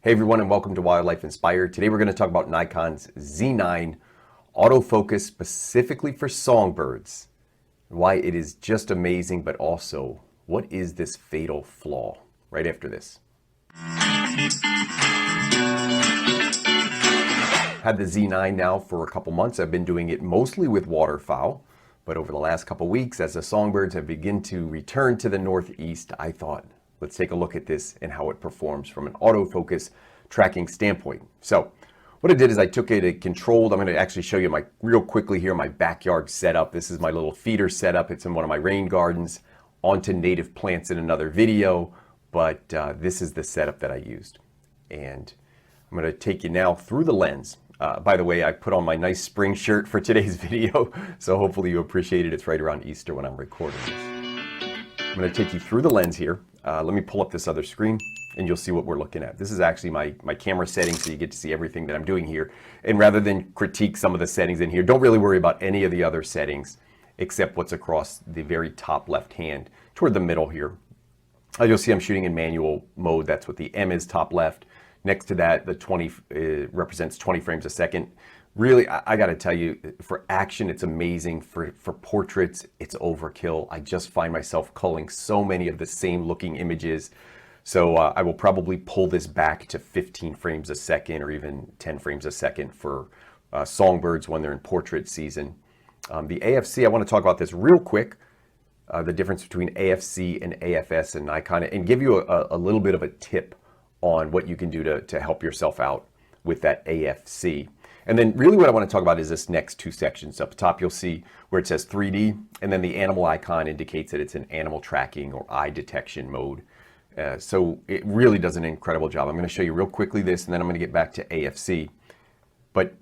Hey everyone, and welcome to Wildlife Inspired. Today we're going to talk about Nikon's Z9 autofocus specifically for songbirds. Why it is just amazing, but also what is this fatal flaw? Right after this. Had the Z9 now for a couple months. I've been doing it mostly with waterfowl, but over the last couple weeks, as the songbirds have begun to return to the northeast, I thought, let's take a look at this and how it performs from an autofocus tracking standpoint. So what I did is I took it controlled. I'm going to actually show you real quickly here my backyard setup. This is my little feeder setup. It's in one of my rain gardens onto native plants in another video, but this is the setup that I used. And I'm going to take you now through the lens. By the way, I put on my nice spring shirt for today's video, so hopefully you appreciate it. It's right around Easter when I'm recording this. I'm going to take you through the lens here. Let me pull up this other screen and you'll see what we're looking at. This is actually my camera settings, so you get to see everything that I'm doing here. And rather than critique some of the settings in here, don't really worry about any of the other settings except what's across the very top left hand toward the middle here. You'll see I'm shooting in manual mode. That's what the M is, top left. Next to that, the 20 represents 20 frames a second. Really, I got to tell you, for action, it's amazing. For portraits, it's overkill. I just find myself culling so many of the same looking images. So I will probably pull this back to 15 frames a second or even 10 frames a second for songbirds when they're in portrait season. The AFC, I want to talk about this real quick, the difference between AFC and AFS and Nikon, and give you a little bit of a tip on what you can do to help yourself out with that AFC. And then really what I want to talk about is this next two sections. Up top you'll see where it says 3D, and then the animal icon indicates that it's an animal tracking or eye detection mode. So it really does an incredible job. I'm going to show you real quickly this, and then I'm going to get back to AFC. But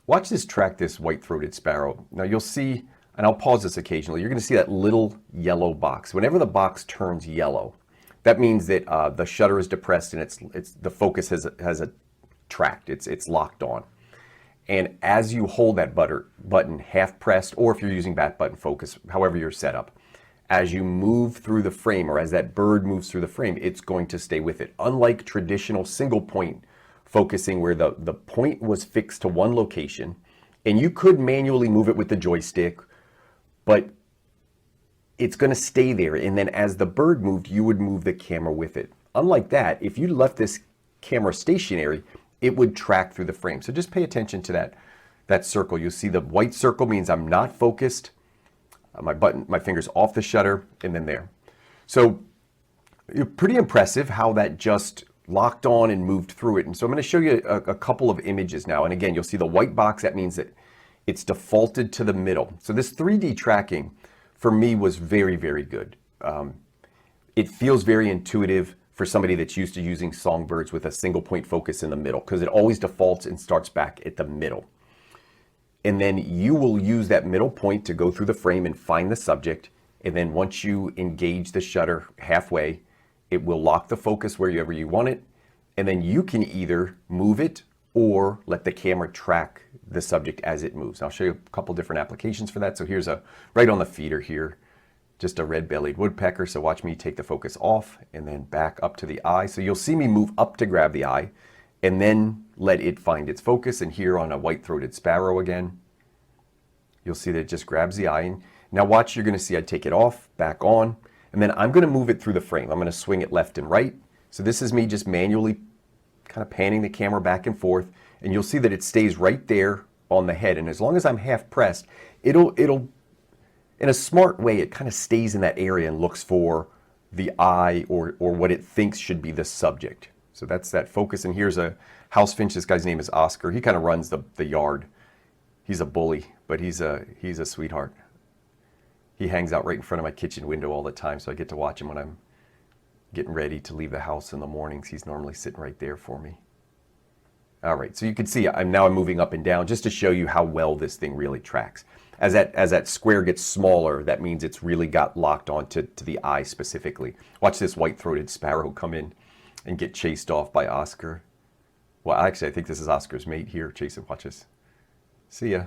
watch this track this white-throated sparrow. Now you'll see, and I'll pause this occasionally, you're going to see that little yellow box. Whenever the box turns yellow, that means that the shutter is depressed and the focus has a tracked. It's locked on. And as you hold that button half pressed, or if you're using back button focus, however you're set up, as you move through the frame, or as that bird moves through the frame, it's going to stay with it. Unlike traditional single point focusing where the point was fixed to one location, and you could manually move it with the joystick, but it's going to stay there. And then as the bird moved, you would move the camera with it. Unlike that, if you left this camera stationary, it would track through the frame. So just pay attention to that circle. You'll see the white circle means I'm not focused. My finger's off the shutter, and then there. So pretty impressive how that just locked on and moved through it. And so I'm going to show you a couple of images now. And again, you'll see the white box. That means that it's defaulted to the middle. So this 3D tracking for me was very, very good. It feels very intuitive for somebody that's used to using songbirds with a single point focus in the middle, because it always defaults and starts back at the middle. And then you will use that middle point to go through the frame and find the subject. And then once you engage the shutter halfway, it will lock the focus wherever you want it. And then you can either move it or let the camera track the subject as it moves. I'll show you a couple different applications for that. So here's right on the feeder here, just a red-bellied woodpecker. So watch me take the focus off and then back up to the eye. So you'll see me move up to grab the eye and then let it find its focus. And here on a white-throated sparrow again, you'll see that it just grabs the eye. And now watch, you're going to see I take it off, back on, and then I'm going to move it through the frame. I'm going to swing it left and right. So this is me just manually kind of panning the camera back and forth, and you'll see that it stays right there on the head. And as long as I'm half pressed, it'll in a smart way, it kind of stays in that area and looks for the eye or what it thinks should be the subject. So that's that focus. And here's a house finch. This guy's name is Oscar. He kind of runs the yard. He's a bully, but he's a sweetheart. He hangs out right in front of my kitchen window all the time, so I get to watch him when I'm getting ready to leave the house in the mornings. He's normally sitting right there for me. All right, so you can see I'm moving up and down just to show you how well this thing really tracks. As that square gets smaller, that means it's really got locked on to the eye specifically. Watch this white-throated sparrow come in and get chased off by Oscar. Well, actually, I think this is Oscar's mate here. Chase him, watch this. See ya.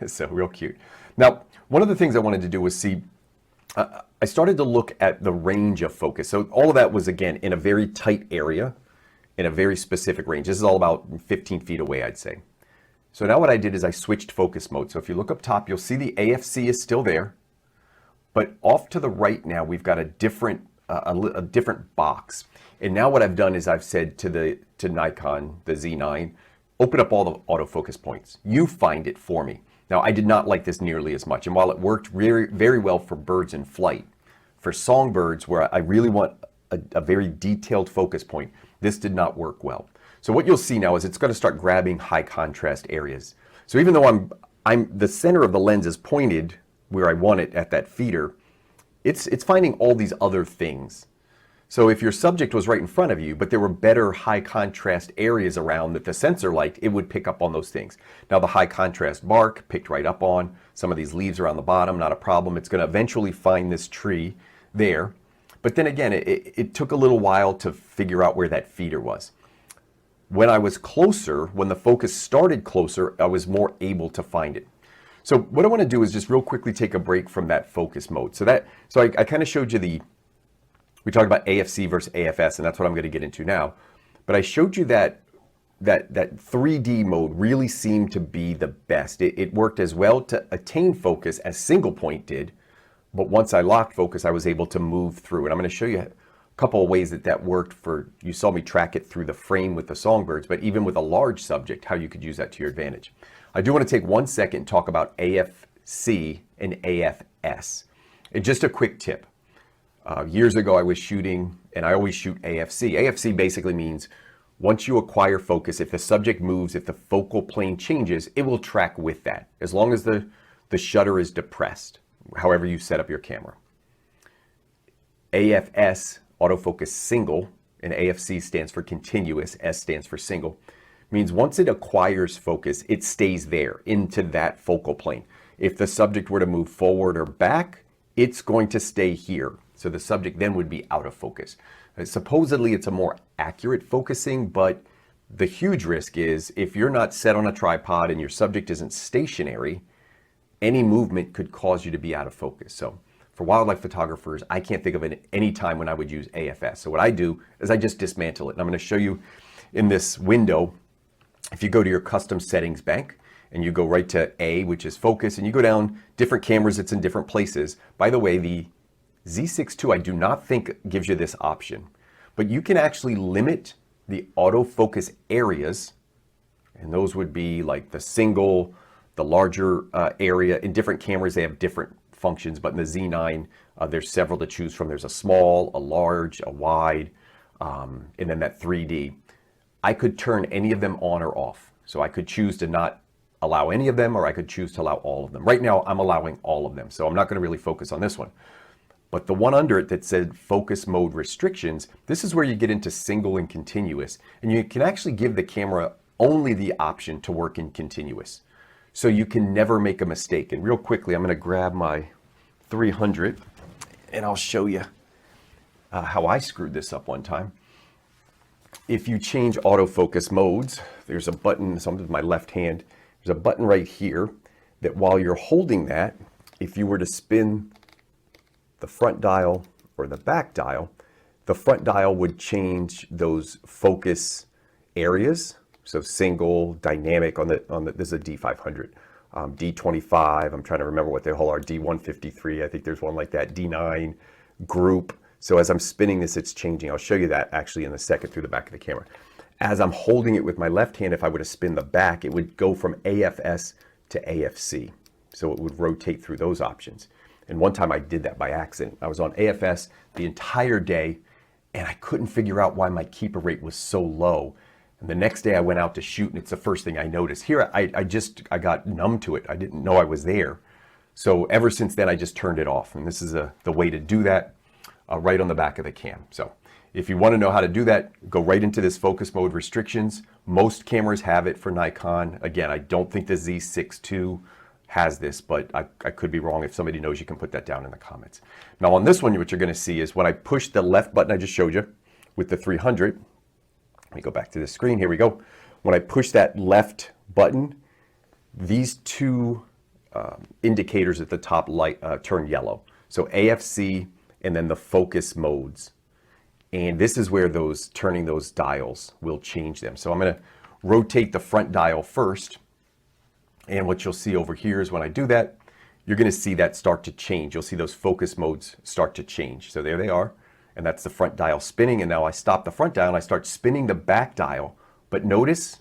So real cute. Now, one of the things I wanted to do was see, I started to look at the range of focus. So all of that was, again, in a very tight area. in a very specific range. This is all about 15 feet away, I'd say. So now what I did is I switched focus mode. So if you look up top, you'll see the AFC is still there, but off to the right now, we've got a different box. And now what I've done is I've said to Nikon, the Z9, open up all the autofocus points. You find it for me. Now, I did not like this nearly as much. And while it worked very, very well for birds in flight, for songbirds, where I really want a very detailed focus point, this did not work well. So what you'll see now is it's going to start grabbing high contrast areas. So even though the center of the lens is pointed where I want it at that feeder, it's finding all these other things. So if your subject was right in front of you, but there were better high contrast areas around that the sensor liked, it would pick up on those things. Now the high contrast bark picked right up on. Some of these leaves around the bottom, not a problem. It's going to eventually find this tree there. But then again, it took a little while to figure out where that feeder was. When I was closer, when the focus started closer, I was more able to find it. So what I want to do is just real quickly take a break from that focus mode. So I kind of showed you we talked about AFC versus AFS, and that's what I'm going to get into now. But I showed you that 3D mode really seemed to be the best. It worked as well to attain focus as single point did, but once I locked focus, I was able to move through. And I'm going to show you a couple of ways that worked you saw me track it through the frame with the songbirds, but even with a large subject, how you could use that to your advantage. I do want to take 1 second and talk about AFC and AFS. And just a quick tip. Years ago, I was shooting, and I always shoot AFC. AFC basically means once you acquire focus, if the subject moves, if the focal plane changes, it will track with that, as long as the shutter is depressed, however you set up your camera. AFS, autofocus single, and AFC stands for continuous, S stands for single, means once it acquires focus, it stays there into that focal plane. If the subject were to move forward or back, it's going to stay here. So the subject then would be out of focus. Supposedly it's a more accurate focusing, but the huge risk is if you're not set on a tripod and your subject isn't stationary, any movement could cause you to be out of focus. So for wildlife photographers, I can't think of any time when I would use AFS. So what I do is I just dismantle it. And I'm going to show you in this window, if you go to your custom settings bank and you go right to A, which is focus, and you go down different cameras, it's in different places. By the way, the Z6 II I do not think gives you this option, but you can actually limit the autofocus areas, and those would be like the single, the larger area. In different cameras, they have different functions, but in the Z9, there's several to choose from. There's a small, a large, a wide, and then that 3D. I could turn any of them on or off. So I could choose to not allow any of them, or I could choose to allow all of them. Right now, I'm allowing all of them, so I'm not going to really focus on this one. But the one under it that said focus mode restrictions, this is where you get into single and continuous. And you can actually give the camera only the option to work in continuous. So you can never make a mistake. And real quickly, I'm going to grab my 300 and I'll show you how I screwed this up one time. If you change autofocus modes, there's a button, so I'm with my left hand, there's a button right here that while you're holding that, if you were to spin the front dial or the back dial, the front dial would change those focus areas. So single, dynamic on the this is a D500, D25, I'm trying to remember what they all are, D153, I think there's one like that, D9, group. So as I'm spinning this, it's changing. I'll show you that actually in a second through the back of the camera. As I'm holding it with my left hand, if I were to spin the back, it would go from AFS to AFC. So it would rotate through those options. And one time I did that by accident. I was on AFS the entire day and I couldn't figure out why my keeper rate was so low. And the next day I went out to shoot and it's the first thing I noticed. Here I got numb to it. I didn't know I was there. So ever since then I just turned it off. And this is the way to do that right on the back of the cam. So if you want to know how to do that, go right into this focus mode restrictions. Most cameras have it for Nikon. Again, I don't think the Z6 II has this, but I could be wrong. If somebody knows, you can put that down in the comments. Now on this one, what you're going to see is when I push the left button I just showed you with the 300, let me go back to the screen, here we go. When I push that left button, these two indicators at the top light turn yellow. So AFC and then the focus modes. And this is where turning those dials will change them. So I'm going to rotate the front dial first. And what you'll see over here is when I do that, you're going to see that start to change. You'll see those focus modes start to change. So there they are. And that's the front dial spinning. And now I stop the front dial and I start spinning the back dial. But notice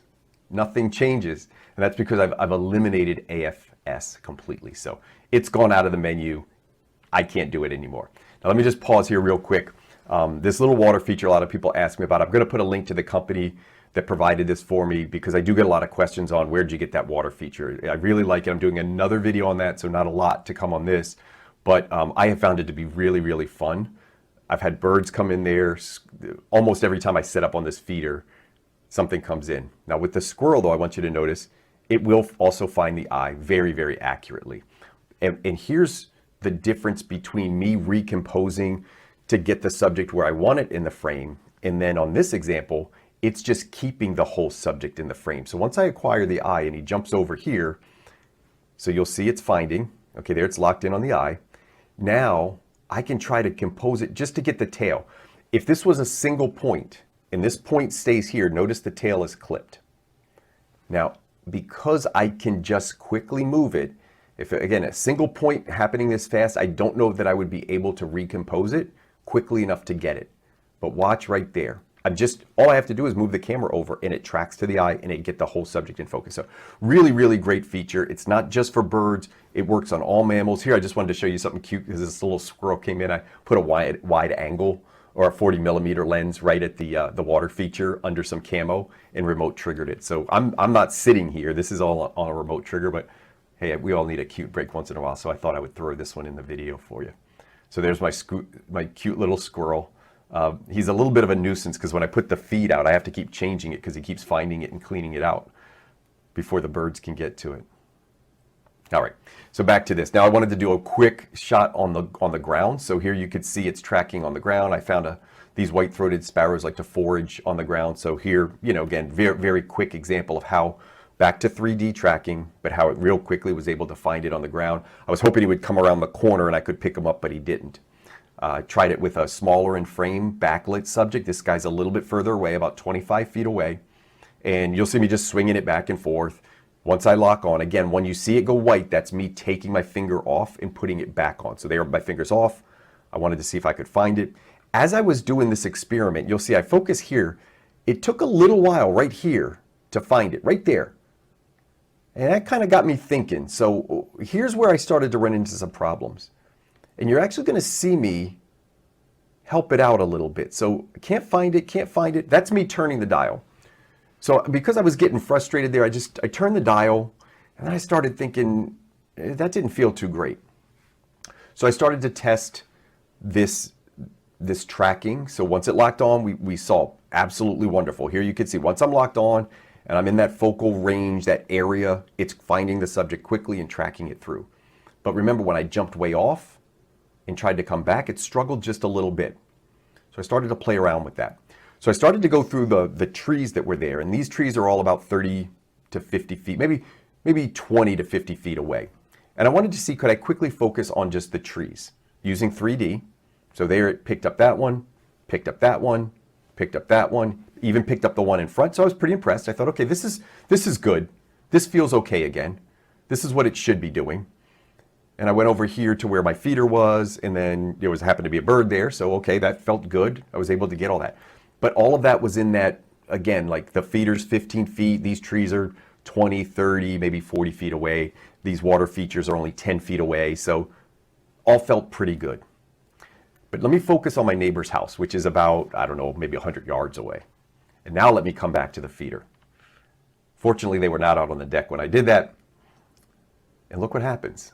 nothing changes. And that's because I've eliminated AFS completely. So it's gone out of the menu. I can't do it anymore. Now let me just pause here real quick. This little water feature a lot of people ask me about. I'm going to put a link to the company that provided this for me because I do get a lot of questions on where'd you get that water feature. I really like it. I'm doing another video on that, so not a lot to come on this. But I have found it to be really, really fun. I've had birds come in there. Almost every time I set up on this feeder, something comes in. Now with the squirrel though, I want you to notice, it will also find the eye very, very accurately. And here's the difference between me recomposing to get the subject where I want it in the frame. And then on this example, it's just keeping the whole subject in the frame. So once I acquire the eye and he jumps over here, so you'll see it's finding, okay, there it's locked in on the eye. Now I can try to compose it just to get the tail. If this was a single point and this point stays here, notice the tail is clipped. Now, because I can just quickly move it, if again, a single point happening this fast, I don't know that I would be able to recompose it quickly enough to get it. But watch right there. All I have to do is move the camera over and it tracks to the eye and it get the whole subject in focus. So really, really great feature. It's not just for birds. It works on all mammals. Here, I just wanted to show you something cute because this little squirrel came in. I put a wide angle or a 40mm lens right at the water feature under some camo and remote triggered it. So I'm not sitting here. This is all on a remote trigger, but hey, we all need a cute break once in a while. So I thought I would throw this one in the video for you. So there's my cute little squirrel. He's a little bit of a nuisance because when I put the feed out, I have to keep changing it because he keeps finding it and cleaning it out before the birds can get to it. All right, so back to this. Now I wanted to do a quick shot on the ground. So here you could see it's tracking on the ground. I found these white-throated sparrows like to forage on the ground. So here, again, very, very quick example of how back to 3D tracking, but how it real quickly was able to find it on the ground. I was hoping he would come around the corner and I could pick him up, but he didn't. Tried it with a smaller in frame backlit subject. This guy's a little bit further away, about 25 feet away. And you'll see me just swinging it back and forth. Once I lock on, again, when you see it go white, that's me taking my finger off and putting it back on. So there, my finger's off. I wanted to see if I could find it. As I was doing this experiment, you'll see I focus here. It took a little while right here to find it, right there. And that kind of got me thinking. So here's where I started to run into some problems. And you're actually going to see me help it out a little bit. So can't find it. That's me turning the dial. So because I was getting frustrated there, I turned the dial and then I started thinking, that didn't feel too great. So I started to test this tracking. So once it locked on, we saw absolutely wonderful. Here you can see once I'm locked on and I'm in that focal range, that area, it's finding the subject quickly and tracking it through. But remember when I jumped way off and tried to come back, it struggled just a little bit. So I started to play around with that. So I started to go through the trees that were there, and these trees are all about 30 to 50 feet, maybe 20 to 50 feet away. And I wanted to see, could I quickly focus on just the trees using 3D. So there it picked up that one, picked up that one, picked up that one, even picked up the one in front. So I was pretty impressed. I thought, okay, this is good. This feels okay again. This is what it should be doing. And I went over here to where my feeder was, and then there happened to be a bird there. So, okay, that felt good. I was able to get all that. But all of that was in that, again, like the feeder's 15 feet. These trees are 20, 30, maybe 40 feet away. These water features are only 10 feet away. So all felt pretty good. But let me focus on my neighbor's house, which is about, I don't know, maybe 100 yards away. And now let me come back to the feeder. Fortunately, they were not out on the deck when I did that. And look what happens.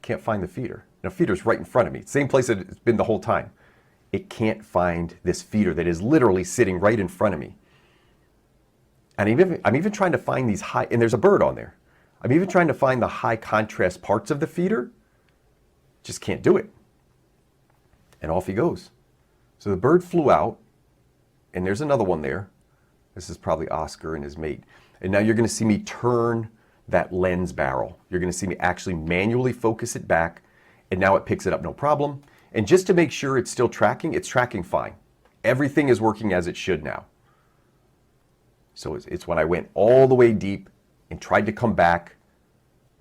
Can't find the feeder. Now, feeder's right in front of me. Same place that it's been the whole time. It can't find this feeder that is literally sitting right in front of me. And I'm even trying to find these high, and there's a bird on there. I'm even trying to find the high contrast parts of the feeder. Just can't do it. And off he goes. So the bird flew out, and there's another one there. This is probably Oscar and his mate. And now you're going to see me turn that lens barrel. You're going to see me actually manually focus it back, and now it picks it up no problem. And just to make sure it's still tracking, it's tracking fine. Everything is working as it should now. So it's when I went all the way deep and tried to come back,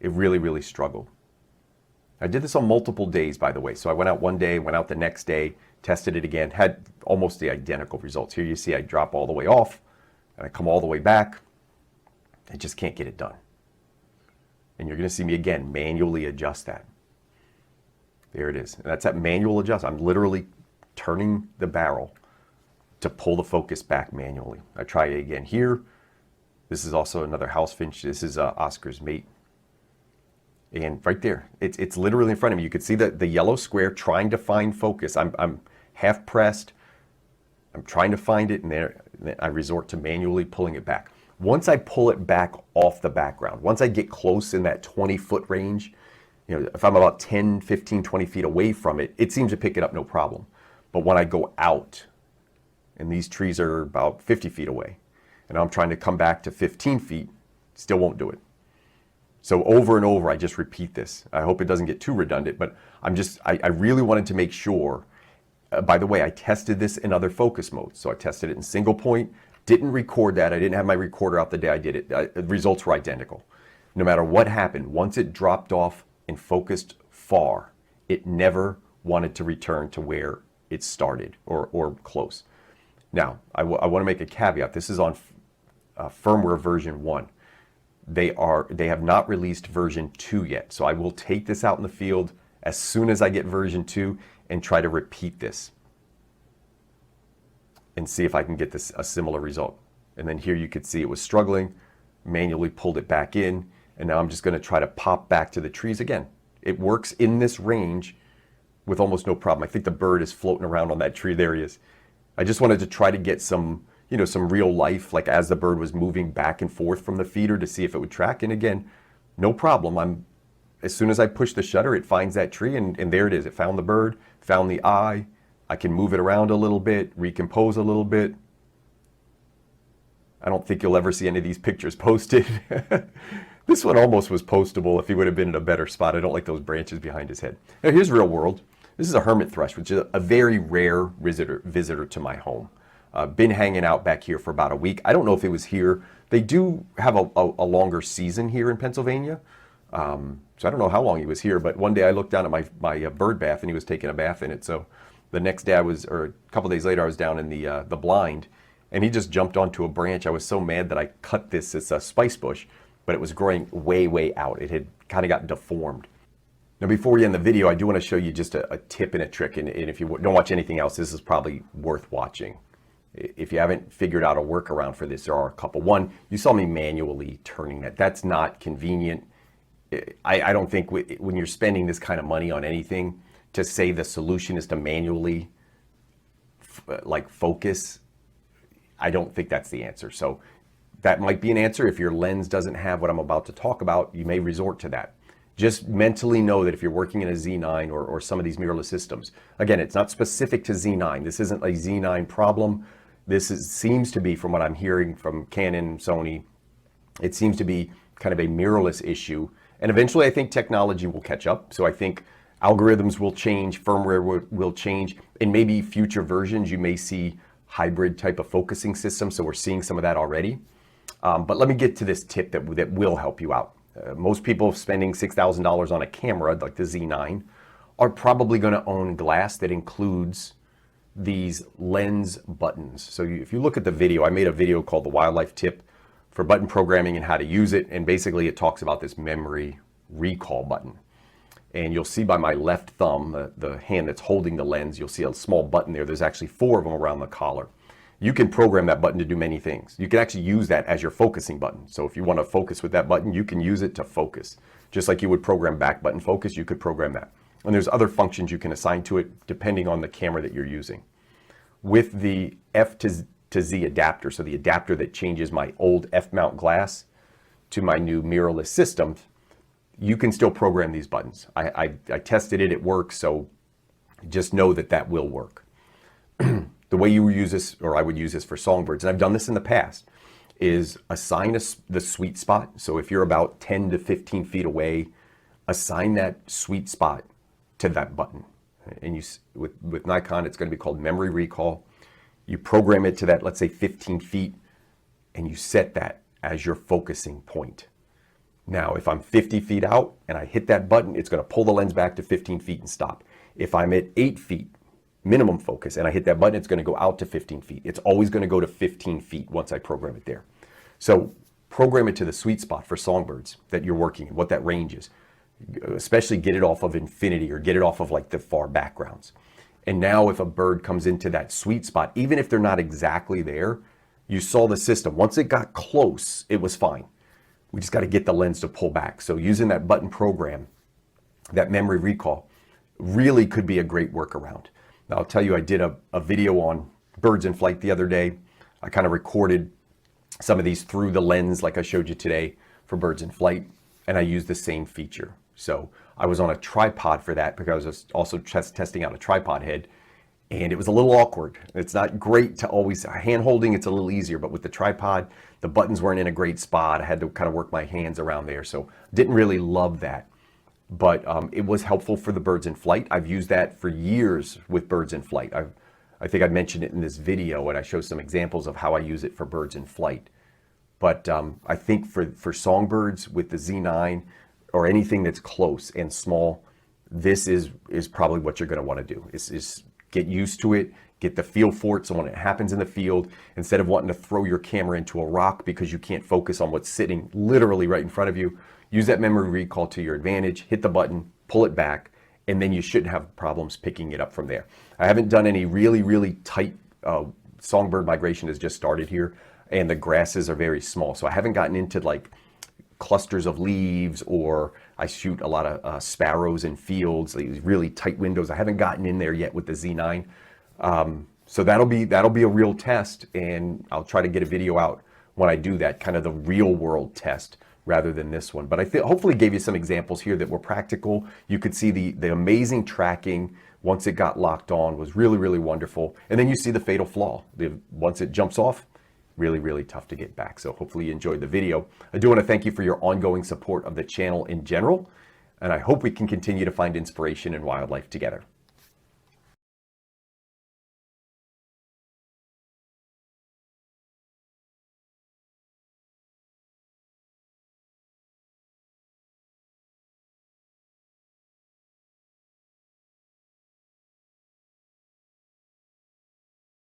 it really, really struggled. I did this on multiple days, by the way. So I went out one day, went out the next day, tested it again, had almost the identical results. Here you see I drop all the way off and I come all the way back. I just can't get it done. And you're going to see me again manually adjust that. There it is. And that's that manual adjust. I'm literally turning the barrel to pull the focus back manually. I try it again here. This is also another house finch. This is Oscar's mate. And right there, it's literally in front of me. You could see the yellow square trying to find focus. I'm half pressed. I'm trying to find it, and then I resort to manually pulling it back. Once I pull it back off the background, once I get close in that 20-foot range, you know, if I'm about 10, 15, 20 feet away from it, it seems to pick it up no problem. But when I go out, and these trees are about 50 feet away, and I'm trying to come back to 15 feet, still won't do it. So over and over, I just repeat this. I hope it doesn't get too redundant, but I really wanted to make sure. By the way, I tested this in other focus modes. So I tested it in single point, didn't record that. I didn't have my recorder out the day I did it. The results were identical. No matter what happened, once it dropped off and focused far, it never wanted to return to where it started or close. Now, I want to make a caveat. This is on firmware version 1. They have not released version 2 yet. So I will take this out in the field as soon as I get version 2 and try to repeat this and see if I can get a similar result. And then here you could see it was struggling, manually pulled it back in, and now I'm just going to try to pop back to the trees again. It works in this range with almost no problem. I think the bird is floating around on that tree. There he is. I just wanted to try to get some real life, like as the bird was moving back and forth from the feeder to see if it would track. And again, no problem. As soon as I push the shutter, it finds that tree, and there it is. It found the bird, found the eye. I can move it around a little bit, recompose a little bit. I don't think you'll ever see any of these pictures posted. This one almost was postable if he would have been in a better spot. I don't like those branches behind his head. Now here's real world. This is a hermit thrush, which is a very rare visitor to my home. Been hanging out back here for about a week. I don't know if it was here. They do have a longer season here in Pennsylvania. So I don't know how long he was here, but one day I looked down at my bird bath and he was taking a bath in it. So the next day or a couple days later, I was down in the blind and he just jumped onto a branch. I was so mad that I cut this. It's a spice bush, but it was growing way, way out. It had kind of got deformed. Now, before we end the video, I do want to show you just a tip and a trick. And if you don't watch anything else, this is probably worth watching. If you haven't figured out a workaround for this, there are a couple. One, you saw me manually turning that. That's not convenient. I don't think when you're spending this kind of money on anything, to say the solution is to manually focus, I don't think that's the answer. So that might be an answer. If your lens doesn't have what I'm about to talk about, you may resort to that. Just mentally know that if you're working in a Z9 or some of these mirrorless systems, again, it's not specific to Z9. This isn't a Z9 problem. Seems to be, from what I'm hearing from Canon, Sony, it seems to be kind of a mirrorless issue. And eventually I think technology will catch up. So I think algorithms will change, firmware will change, and maybe future versions you may see hybrid type of focusing systems. So we're seeing some of that already. But let me get to this tip that will help you out. Most people spending $6,000 on a camera like the Z9 are probably going to own glass that includes these lens buttons. So if you look at the video, I made a video called The Wildlife Tip for Button Programming and How to Use It. And basically it talks about this memory recall button. And you'll see by my left thumb, the hand that's holding the lens, you'll see a small button there. There's actually 4 of them around the collar. You can program that button to do many things. You can actually use that as your focusing button. So if you want to focus with that button, you can use it to focus. Just like you would program back button focus, you could program that. And there's other functions you can assign to it depending on the camera that you're using. With the F to Z adapter, so the adapter that changes my old F-mount glass to my new mirrorless system, you can still program these buttons. I tested it, it works, so just know that that will work. The way you use this, or I would use this for songbirds, and I've done this in the past, is assign the sweet spot. So if you're about 10 to 15 feet away, assign that sweet spot to that button. And with Nikon, it's going to be called memory recall. You program it to that, let's say 15 feet, and you set that as your focusing point. Now, if I'm 50 feet out and I hit that button, it's going to pull the lens back to 15 feet and stop. If I'm at 8 feet minimum focus and I hit that button, it's going to go out to 15 feet. It's always going to go to 15 feet once I program it there. So program it to the sweet spot for songbirds that you're working in, what that range is. Especially get it off of infinity or get it off of like the far backgrounds. And now if a bird comes into that sweet spot, even if they're not exactly there, you saw the system. Once it got close, it was fine. We just got to get the lens to pull back. So using that button program, that memory recall, really could be a great workaround. Now I'll tell you, I did a video on birds in flight the other day. I kind of recorded some of these through the lens like I showed you today for birds in flight, and I used the same feature. So I was on a tripod for that because I was also testing out a tripod head, and it was a little awkward. It's not great to always, hand holding, it's a little easier, but with the tripod, the buttons weren't in a great spot. I had to kind of work my hands around there, so didn't really love that. But it was helpful for the birds in flight. I've used that for years with birds in flight. I think I mentioned it in this video, and I show some examples of how I use it for birds in flight. But I think for songbirds with the Z9 or anything that's close and small, this is probably what you're going to want to do. Is get used to it, get the feel for it, so when it happens in the field, instead of wanting to throw your camera into a rock because you can't focus on what's sitting literally right in front of you, use that memory recall to your advantage, hit the button, pull it back, and then you shouldn't have problems picking it up from there. I haven't done any really tight, songbird migration has just started here, and the grasses are very small, so I haven't gotten into like clusters of leaves, or I shoot a lot of sparrows in fields, these really tight windows. I haven't gotten in there yet with the Z9. So that'll be a real test, and I'll try to get a video out when I do that, kind of the real world test rather than this one. But I feel hopefully gave you some examples here that were practical. You could see the amazing tracking once it got locked on was really wonderful. And then you see the fatal flaw. Once it jumps off, really tough to get back. So hopefully you enjoyed the video. I do want to thank you for your ongoing support of the channel in general, and I hope we can continue to find inspiration in wildlife together.